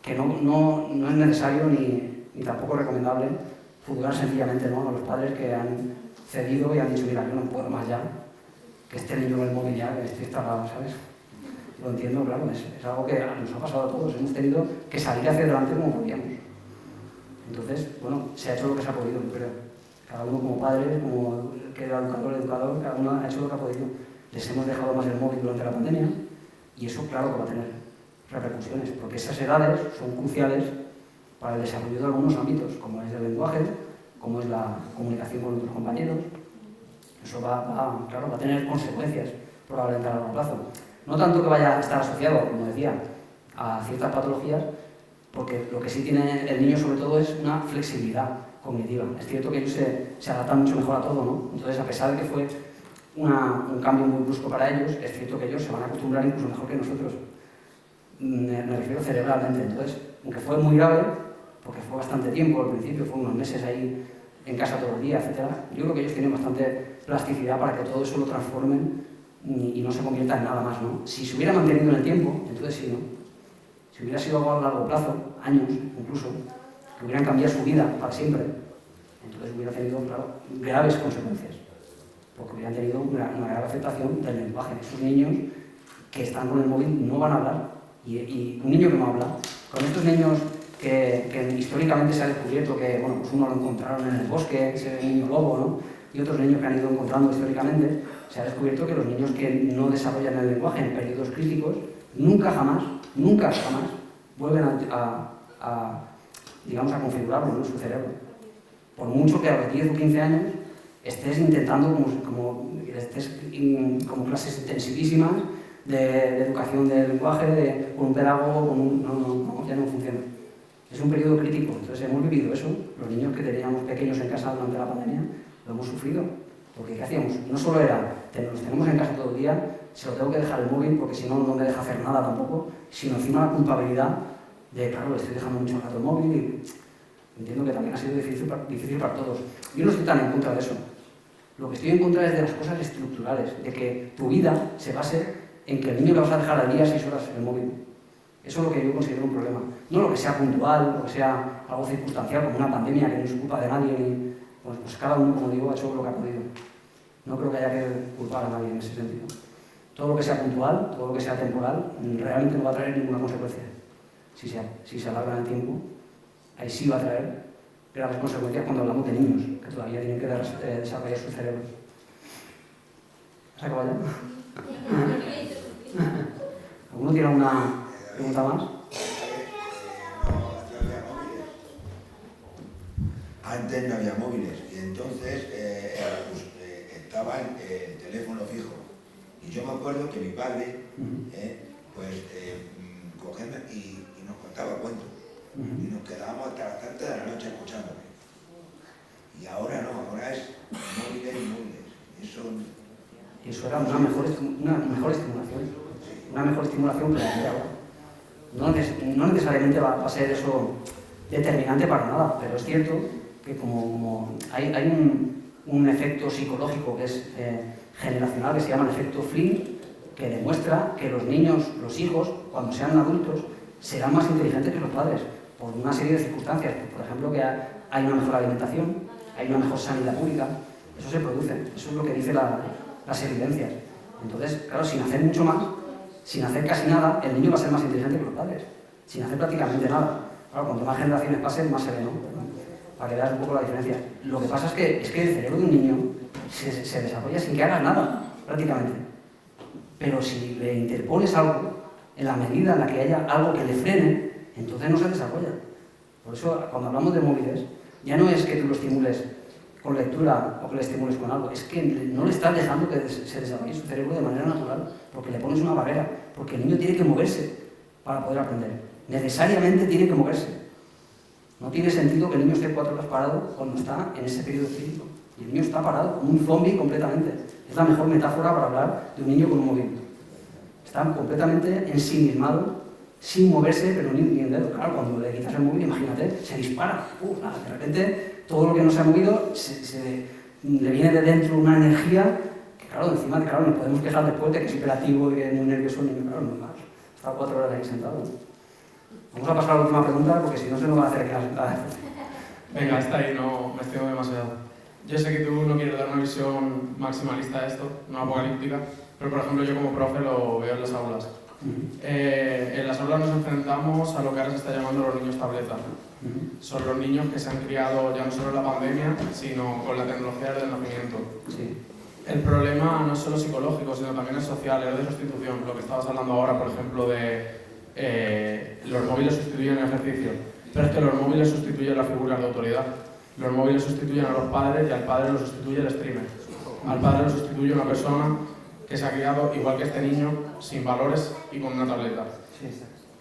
que no es necesario ni tampoco recomendable juzgar sencillamente, ¿no?, a los padres que han cedido y han dicho, mira, yo no puedo más ya, que esté el niño en el móvil ya, que esté instalado, ¿sabes? Lo entiendo, claro, es algo que nos ha pasado a todos, hemos tenido que salir hacia adelante como podíamos. Entonces, bueno, se ha hecho lo que se ha podido, yo creo. Cada uno como padre, como que era educador, cada uno ha hecho lo que ha podido. Les hemos dejado más el móvil durante la pandemia y eso, claro, que va a tener repercusiones, porque esas edades son cruciales para el desarrollo de algunos ámbitos, como es el lenguaje, como es la comunicación con otros compañeros. Eso va a tener consecuencias probablemente a largo plazo. No tanto que vaya a estar asociado, como decía, a ciertas patologías, porque lo que sí tiene el niño sobre todo es una flexibilidad cognitiva. Es cierto que ellos se adaptan mucho mejor a todo, ¿no? Entonces, a pesar de que fue un cambio muy brusco para ellos, es cierto que ellos se van a acostumbrar incluso mejor que nosotros. Me refiero cerebralmente. Entonces, aunque fue muy grave, porque fue bastante tiempo al principio, fue unos meses ahí en casa todo el día, etc. Yo creo que ellos tienen bastante plasticidad para que todo eso lo transformen y no se convierta en nada más, ¿no? Si se hubiera mantenido en el tiempo, entonces sí, ¿no? Si hubiera sido algo a largo plazo, años incluso, que hubieran cambiado su vida para siempre, entonces hubiera tenido, claro, graves consecuencias, porque hubieran tenido una grave afectación del lenguaje. Esos niños que están con el móvil no van a hablar, y un niño que no habla, con estos niños que históricamente se ha descubierto que, bueno, pues uno lo encontraron en el bosque, ese niño lobo, ¿no?, y otros niños que han ido encontrando históricamente, se ha descubierto que los niños que no desarrollan el lenguaje en periodos críticos nunca jamás vuelven digamos, a configurarlo, ¿no?, en su cerebro. Por mucho que a los 10 o 15 años estés intentando como clases intensivísimas de educación del lenguaje, con un pedagogo, no, ya no funciona. Es un periodo crítico, entonces hemos vivido eso. Los niños que teníamos pequeños en casa durante la pandemia lo hemos sufrido, porque ¿qué hacíamos? No solo era, los tenemos en casa todo el día, se lo tengo que dejar el móvil porque si no, no me deja hacer nada tampoco, sino encima la culpabilidad de, claro, le estoy dejando mucho rato el móvil y entiendo que también ha sido difícil para todos. Yo no estoy tan en contra de eso. Lo que estoy en contra es de las cosas estructurales, de que tu vida se base en que el niño le vas a dejar al día 6 horas en el móvil. Eso es lo que yo considero un problema. No lo que sea puntual, lo que sea algo circunstancial, como una pandemia que no es culpa de nadie, ni, pues cada uno, como digo, ha hecho lo que ha podido. No creo que haya que culpar a nadie en ese sentido. Todo lo que sea puntual, todo lo que sea temporal, realmente no va a traer ninguna consecuencia. Si se alarga en el tiempo, ahí sí va a traer graves consecuencias cuando hablamos de niños, que todavía tienen que desarrollar sus cerebros. ¿Has acabado ya? ¿Alguno tiene alguna pregunta más? Antes no había móviles y entonces estaba el teléfono fijo. Y yo me acuerdo que mi padre cogía y nos contaba cuentos. Y nos quedábamos hasta las tantas de la noche escuchándole. Y ahora no, ahora es móviles y móviles. Eso era una mejor estimulación. Una mejor estimulación que la de ahora. No necesariamente va a ser eso determinante para nada, pero es cierto que como hay un efecto psicológico que es generacional, que se llama el efecto Flynn, que demuestra que los niños, los hijos, cuando sean adultos, serán más inteligentes que los padres, por una serie de circunstancias. Por ejemplo, que hay una mejor alimentación, hay una mejor sanidad pública. Eso se produce, eso es lo que dicen las evidencias. Entonces, claro, sin hacer mucho más, sin hacer casi nada, el niño va a ser más inteligente que los padres, sin hacer prácticamente nada. Claro, cuanto más generaciones pasen, más se ve, ¿no? Para que veas un poco la diferencia. Lo que pasa es que el cerebro de un niño se desarrolla sin que hagas nada, prácticamente. Pero si le interpones algo, en la medida en la que haya algo que le frene, entonces no se desarrolla. Por eso, cuando hablamos de móviles, ya no es que tú lo estimules con lectura o que le estimules con algo, es que no le estás dejando que se desarrolle su cerebro de manera natural, porque le pones una barrera, porque el niño tiene que moverse para poder aprender. Necesariamente tiene que moverse. No tiene sentido que el niño esté 4 horas parado cuando está en ese periodo crítico. Y el niño está parado, como un zombie completamente. Es la mejor metáfora para hablar de un niño con un móvil. Está completamente ensimismado, sin moverse, pero ni un dedo. Claro, cuando le quitas el móvil, imagínate, se dispara. De repente, todo lo que no se ha movido, le viene de dentro una energía que Claro, encima de, claro, nos podemos quejar después de que es hiperactivo y que es muy nervioso, ni claro, normal. Está 4 horas ahí sentado. Vamos a pasar a la última pregunta porque si no se nos va a hacer quedar. Venga, está ahí, no me extiendo demasiado. Yo sé que tú no quieres dar una visión maximalista de esto, no apocalíptica, pero por ejemplo yo como profe lo veo en las aulas. En las aulas nos enfrentamos a lo que ahora se está llamando los niños tableta. Son los niños que se han criado ya no solo en la pandemia, sino con la tecnología desde el nacimiento. Sí. El problema no es solo psicológico, sino también es social, es de sustitución. Lo que estabas hablando ahora, por ejemplo, de los móviles sustituyen el ejercicio. Pero es que los móviles sustituyen la figura de autoridad. Los móviles sustituyen a los padres y al padre lo sustituye el streamer. Al padre lo sustituye una persona que se ha criado igual que este niño, sin valores y con una tableta.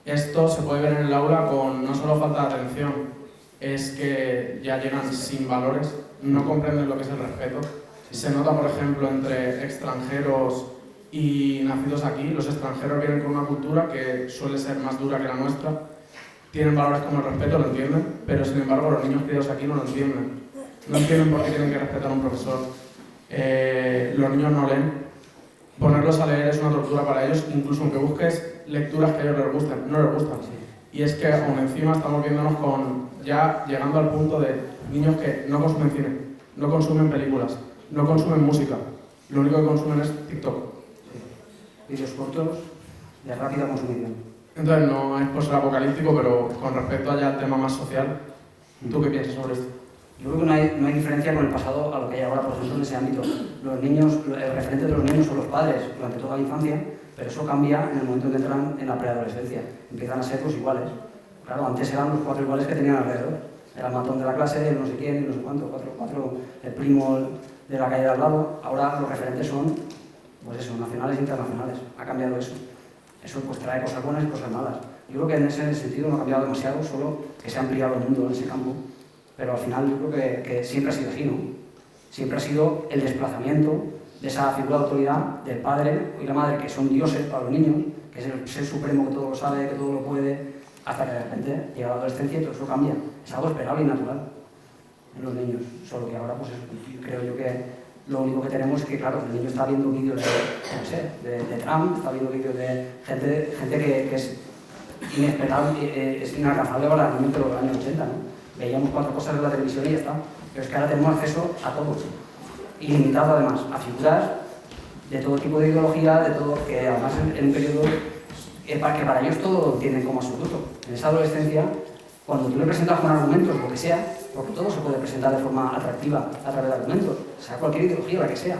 Esto se puede ver en el aula con no solo falta de atención, es que ya llegan sin valores, no comprenden lo que es el respeto. Se nota, por ejemplo, entre extranjeros y nacidos aquí. Los extranjeros vienen con una cultura que suele ser más dura que la nuestra. Tienen valores como el respeto, lo entienden, pero sin embargo los niños criados aquí no lo entienden. No entienden por qué tienen que respetar a un profesor. Los niños no leen. Ponerlos a leer es una tortura para ellos, incluso aunque busques lecturas que a ellos les gusten, no les gustan. Y es que aún encima estamos viéndonos ya llegando al punto de niños que no consumen cine, no consumen películas, no consumen música, lo único que consumen es TikTok. Vídeos cortos de rápida consumición. Entonces no es por ser apocalíptico, pero con respecto allá al tema más social, ¿tú qué piensas sobre esto? Yo creo que no hay diferencia con el pasado a lo que hay ahora, por ejemplo, en ese ámbito. Los niños, el referente de los niños son los padres durante toda la infancia, pero eso cambia en el momento en que entran en la preadolescencia. Empiezan a ser pues iguales. Claro, antes eran los 4 iguales que tenían alrededor. Era el matón de la clase, el no sé quién, no sé cuánto, cuatro, el primo de la calle de al lado. Ahora los referentes son, pues eso, nacionales e internacionales. Ha cambiado eso. Eso pues trae cosas buenas y cosas malas. Yo creo que en ese sentido no ha cambiado demasiado, solo que se ha ampliado el mundo en ese campo. Pero al final yo creo que siempre ha sido así, ¿no? Siempre ha sido el desplazamiento de esa figura de autoridad del padre y la madre, que son dioses para los niños, que es el ser supremo que todo lo sabe, que todo lo puede, hasta que de repente llega la adolescencia y todo eso cambia. Es algo esperable y natural en los niños, solo que ahora pues creo yo que lo único que tenemos es que, claro, el niño está viendo vídeos de Trump, está viendo vídeos de gente que es inesperable, es inalcanzable para el niño de los años 80, ¿no? Veíamos 4 cosas en la televisión y ya está. Pero es que ahora tenemos acceso a todos. Ilimitado además, a figuras de todo tipo de ideología, de todo, que además en un periodo que para ellos todo lo entienden como absoluto. En esa adolescencia, cuando tú le presentas con argumentos, lo que sea, porque todo se puede presentar de forma atractiva a través de argumentos, sea cualquier ideología, la que sea,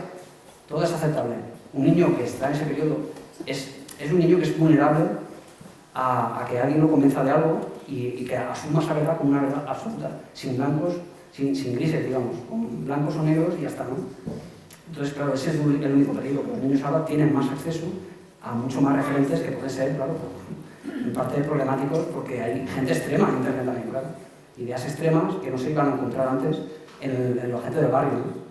todo es aceptable. Un niño que está en ese periodo es un niño que es vulnerable a que alguien lo convenza de algo y que asuma esa verdad como una verdad absoluta, sin blancos, sin grises, digamos, con blancos o negros y ya está, ¿no? Entonces, claro, ese es el único peligro, que los niños ahora tienen más acceso a mucho más referentes que pueden ser, claro, en parte problemáticos, porque hay gente extrema en Internet también, claro, ideas extremas que no se iban a encontrar antes en la gente del barrio, ¿no?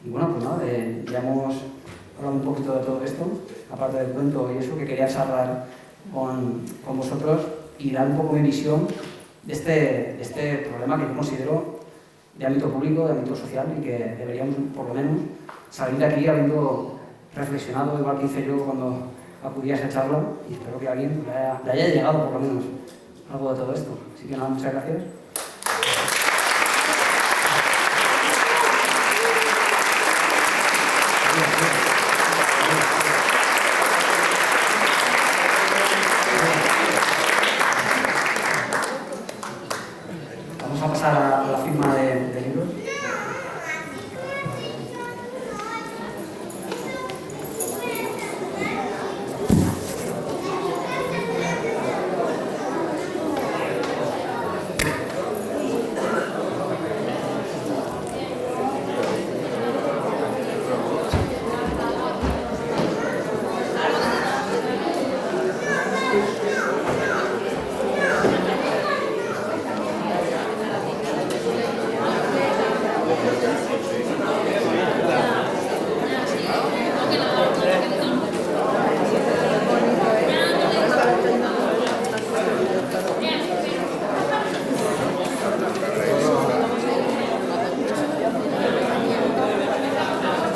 Y bueno, pues nada, ya hemos hablado un poquito de todo esto, aparte del cuento y eso, que quería charlar con vosotros y dar un poco mi visión de este problema que yo considero de ámbito público, de ámbito social, y que deberíamos, por lo menos, salir de aquí habiendo reflexionado, igual que hice yo cuando acudí a esa charla, y espero que a alguien le haya llegado, por lo menos, algo de todo esto. Así que nada, muchas gracias. Vamos a pasar a la firma de